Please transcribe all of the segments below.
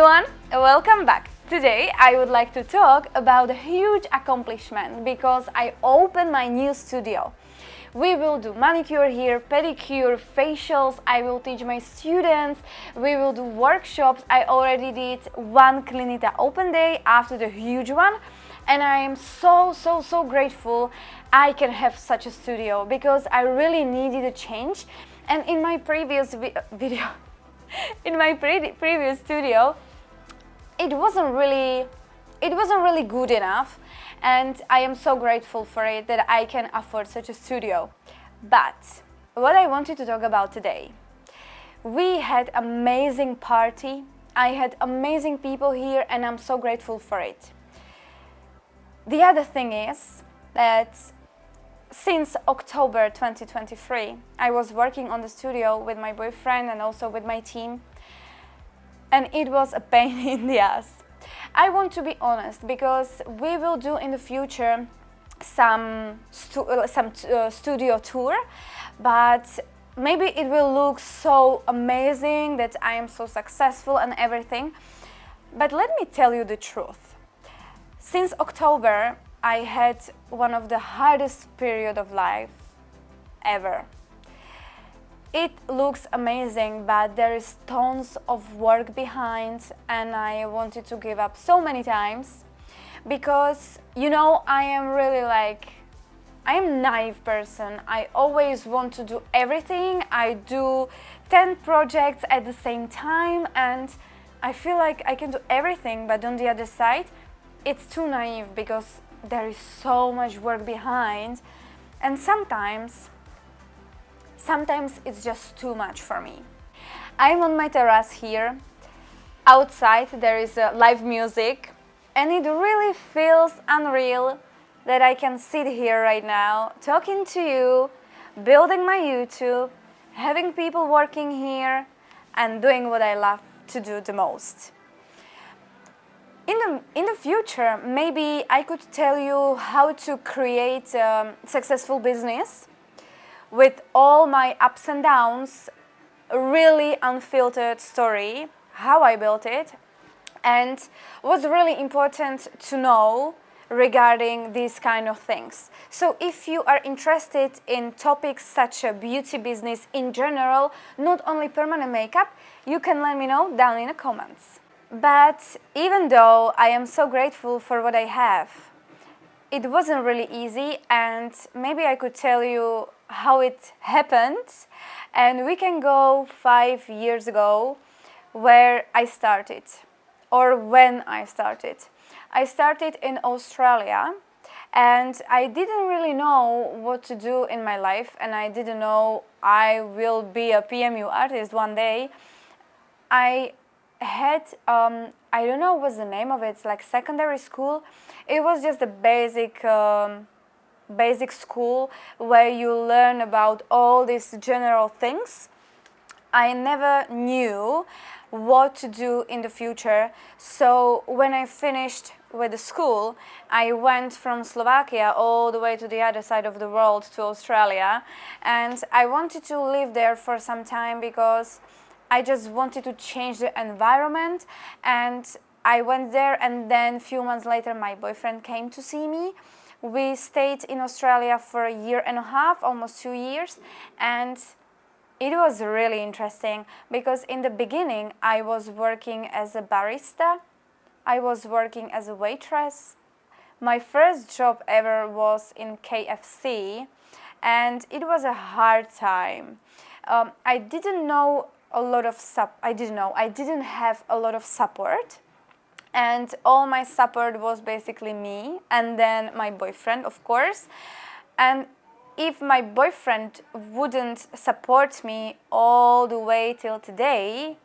everyone, welcome back. Today I would like to talk about a huge accomplishment because I opened my new studio. We will do manicure here, pedicure, facials, I will teach my students, we will do workshops. I already did one Clinita open day after the huge one, and I am so grateful I can have such a studio because I really needed a change. And in my previous video in my previous studio, it wasn't really good enough, and I am so grateful for it that I can afford such a studio. But what I wanted to talk about today, we had amazing party, I had amazing people here, and I'm so grateful for it. The other thing is that since October 2023, I was working on the studio with my boyfriend and also with my team, and it was a pain in the ass. I want to be honest because we will do in the future some studio tour, but maybe it will look so amazing that I am so successful and everything. But let me tell you the truth. Since October, I had one of the hardest period of life ever. It looks amazing, but there is tons of work behind, and I wanted to give up so many times because, I am really I am naive person. I always want to do everything. I do 10 projects at the same time, and I feel like I can do everything, but on the other side, it's too naive because there is so much work behind, and sometimes it's just too much for me. I'm on my terrace here. Outside there is live music, and it really feels unreal that I can sit here right now talking to you, building my YouTube, having people working here, and doing what I love to do the most. In the future, maybe I could tell you how to create a successful business with all my ups and downs, a really unfiltered story, how I built it, and what's really important to know regarding these kind of things. So if you are interested in topics such as beauty business in general, not only permanent makeup, you can let me know down in the comments. But even though I am so grateful for what I have, it wasn't really easy, and maybe I could tell you how it happened, and we can go 5 years ago where I started, or when I started. I started in Australia, and I didn't really know what to do in my life, and I didn't know I will be a PMU artist one day. I had I don't know what's the name of it. It's like secondary school. It was just a basic school where you learn about all these general things. I never knew what to do in the future, so when I finished with the school, I went from Slovakia all the way to the other side of the world to Australia, and I wanted to live there for some time because I just wanted to change the environment, and I went there, and then a few months later my boyfriend came to see me. We stayed in Australia for a year and a half, almost 2 years, and it was really interesting because in the beginning I was working as a barista, I was working as a waitress. My first job ever was in KFC, and it was a hard time. I didn't have a lot of support, and all my support was basically me and then my boyfriend, of course. And if my boyfriend wouldn't support me all the way till today,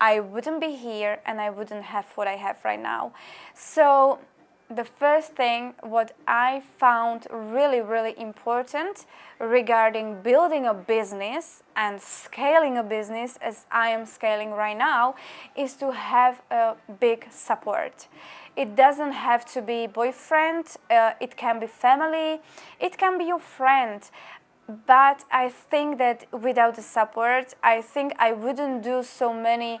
I wouldn't be here and I wouldn't have what I have right now. So the first thing what I found really important regarding building a business and scaling a business as I am scaling right now is to have a big support. It doesn't have to be boyfriend, it can be family, it can be your friend. But I think that without the support, I think I wouldn't do so many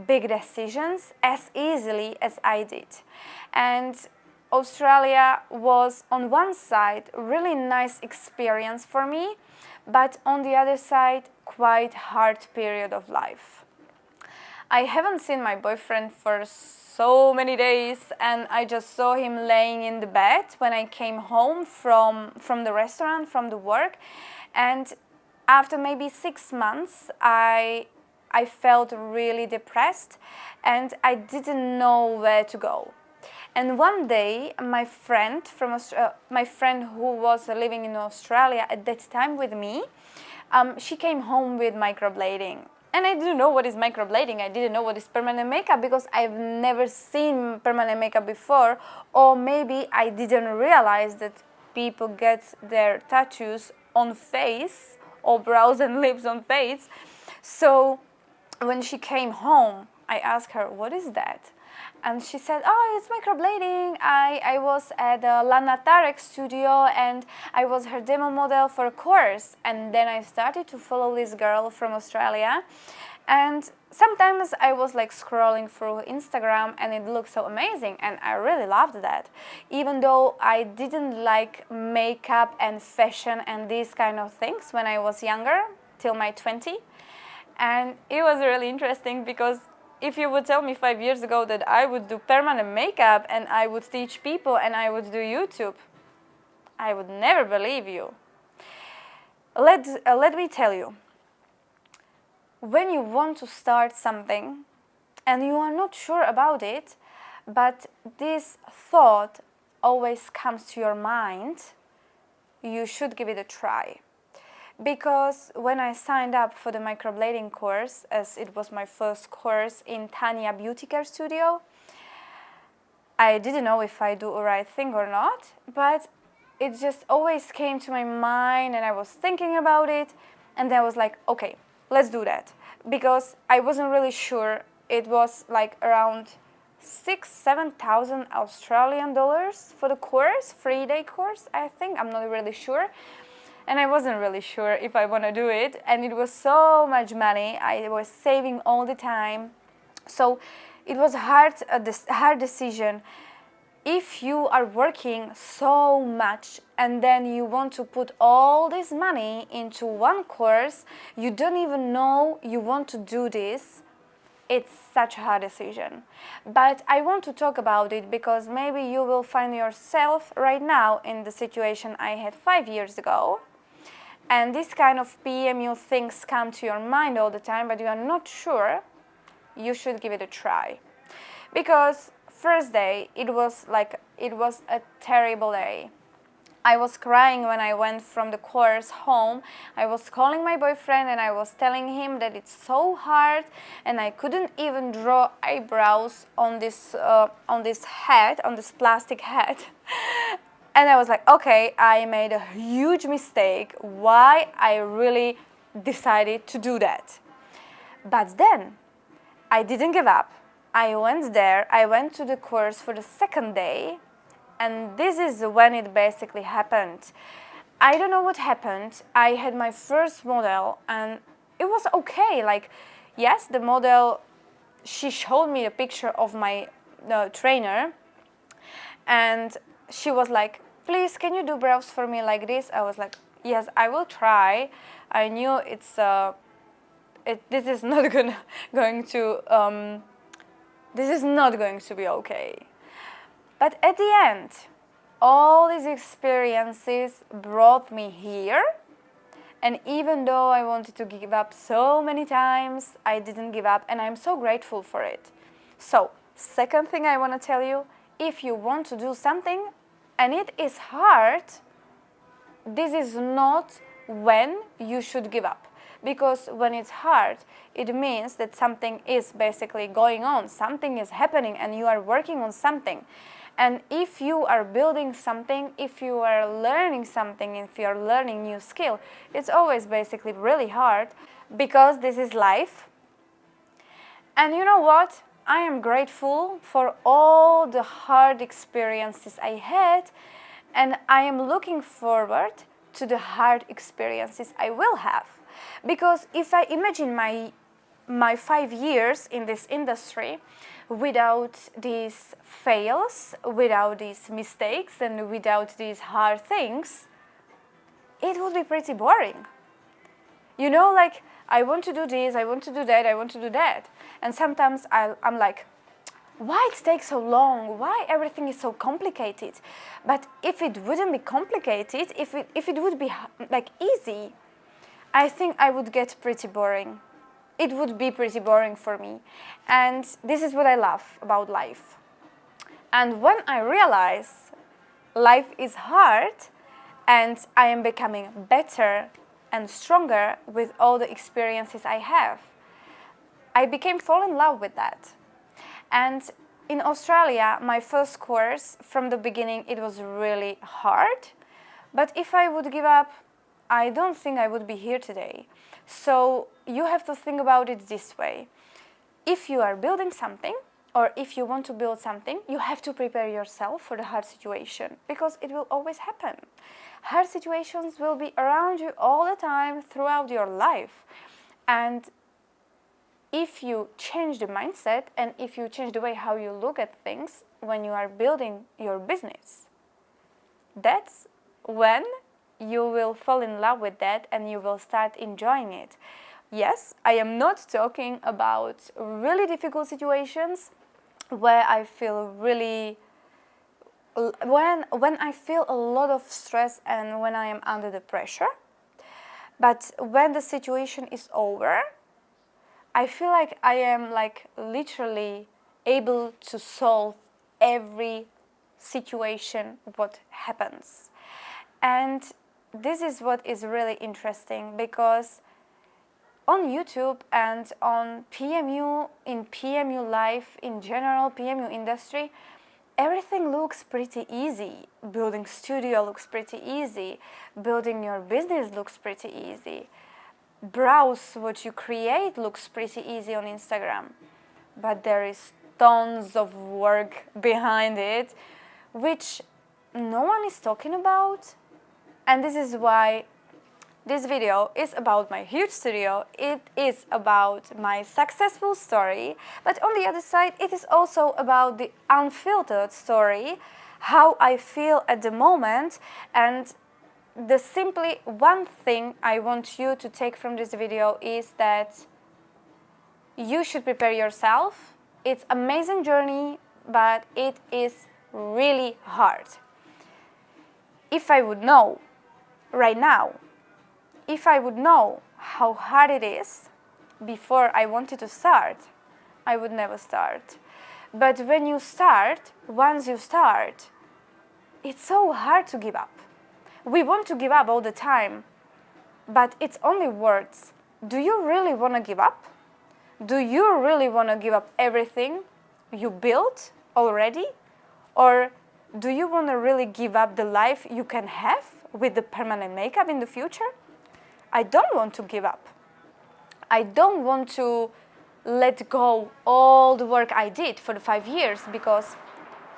big decisions as easily as I did. And Australia was on one side really nice experience for me, but on the other side quite hard period of life. I haven't seen my boyfriend for so many days, and I just saw him laying in the bed when I came home from the restaurant, from the work. And after maybe 6 months, I felt really depressed and I didn't know where to go. And one day, my friend who was living in Australia at that time with me, she came home with microblading. And I didn't know what is microblading. I didn't know what is permanent makeup because I've never seen permanent makeup before, or maybe I didn't realize that people get their tattoos on face or brows and lips on face. So when she came home, I asked her, what is that? And she said, oh, it's microblading. I was at Lana Tarek studio and I was her demo model for a course. And then I started to follow this girl from Australia. And sometimes I was like scrolling through Instagram and it looked so amazing. And I really loved that. Even though I didn't like makeup and fashion and these kind of things when I was younger, till my 20. And it was really interesting because if you would tell me 5 years ago that I would do permanent makeup and I would teach people and I would do YouTube, I would never believe you. Let me tell you, when you want to start something and you are not sure about it, but this thought always comes to your mind, you should give it a try. Because when I signed up for the microblading course, as it was my first course in Tanya Beauty Care Studio, I didn't know if I do the right thing or not, but it just always came to my mind and I was thinking about it, and then I was like, okay, let's do that. Because I wasn't really sure. It was like around 6,000-7,000 Australian dollars for the course, 3-day course, I think. I'm not really sure. And I wasn't really sure if I want to do it. And it was so much money. I was saving all the time. So it was a hard decision. If you are working so much and then you want to put all this money into one course, you don't even know you want to do this, it's such a hard decision. But I want to talk about it because maybe you will find yourself right now in the situation I had 5 years ago. And this kind of PMU things come to your mind all the time, but you are not sure, you should give it a try. Because first day, it was a terrible day. I was crying when I went from the course home. I was calling my boyfriend and I was telling him that it's so hard and I couldn't even draw eyebrows on this head, on this plastic head. And I was like, okay, I made a huge mistake. Why I really decided to do that? But then I didn't give up. I went there, I went to the course for the second day, and this is when it basically happened. I don't know what happened. I had my first model and it was okay. Like, yes, the model, she showed me a picture of my trainer and she was like, please, can you do brows for me like this? I was like, yes, I will try. I knew this is not going to be okay. But at the end, all these experiences brought me here. And even though I wanted to give up so many times, I didn't give up and I'm so grateful for it. So, second thing I want to tell you, if you want to do something and it is hard, this is not when you should give up. Because when it's hard, it means that something is basically going on, something is happening and you are working on something. And if you are building something, if you are learning something, if you are learning new skill, it's always basically really hard because this is life. And you know what? I am grateful for all the hard experiences I had, and I am looking forward to the hard experiences I will have. Because if I imagine my my 5 years in this industry without these fails, without these mistakes, and without these hard things, it would be pretty boring. You know, like, I want to do this, I want to do that, I want to do that. And sometimes I'm like, why it takes so long? Why everything is so complicated? But if it wouldn't be complicated, if it would be like easy, I think I would get pretty boring. It would be pretty boring for me. And this is what I love about life. And when I realize life is hard and I am becoming better and stronger with all the experiences I have, I became fall in love with that. And in Australia, my first course, from the beginning, it was really hard. But if I would give up, I don't think I would be here today. So you have to think about it this way. If you are building something, or if you want to build something, you have to prepare yourself for the hard situation, because it will always happen. Hard situations will be around you all the time throughout your life. And if you change the mindset and if you change the way how you look at things when you are building your business, that's when you will fall in love with that and you will start enjoying it. Yes, I am not talking about really difficult situations where I feel really, when I feel a lot of stress and when I am under the pressure. But when the situation is over, I feel like I am like literally able to solve every situation what happens. And this is what is really interesting, because on YouTube and on PMU, in PMU life in general, PMU industry, everything looks pretty easy. Building studio looks pretty easy. Building your business looks pretty easy. Browse what you create looks pretty easy on Instagram. But there is tons of work behind it, which no one is talking about. And this is why this video is about my huge studio. It is about my successful story, but on the other side, it is also about the unfiltered story, how I feel at the moment. And the simply one thing I want you to take from this video is that you should prepare yourself. It's an amazing journey, but it is really hard. If I would know right now, if I would know how hard it is before I wanted to start, I would never start. But when you start, once you start, it's so hard to give up. We want to give up all the time, but it's only words. Do you really want to give up? Do you really want to give up everything you built already? Or do you want to really give up the life you can have with the permanent makeup in the future? I don't want to give up. I don't want to let go all the work I did for the 5 years, because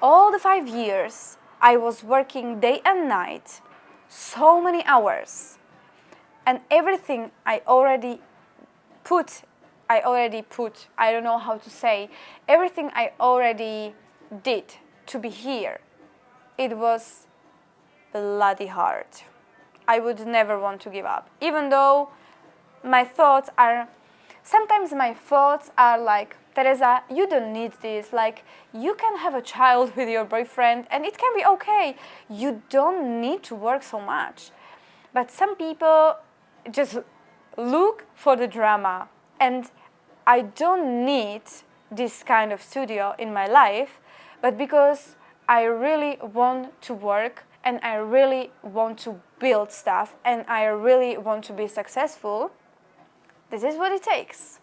all the 5 years I was working day and night, so many hours, and everything I already put, I don't know how to say, everything I already did to be here, it was bloody hard. I would never want to give up, even though sometimes my thoughts are like, Teresa, you don't need this, like, you can have a child with your boyfriend and it can be okay. You don't need to work so much. But some people just look for the drama, and I don't need this kind of studio in my life, but because I really want to work and I really want to build stuff and I really want to be successful, this is what it takes.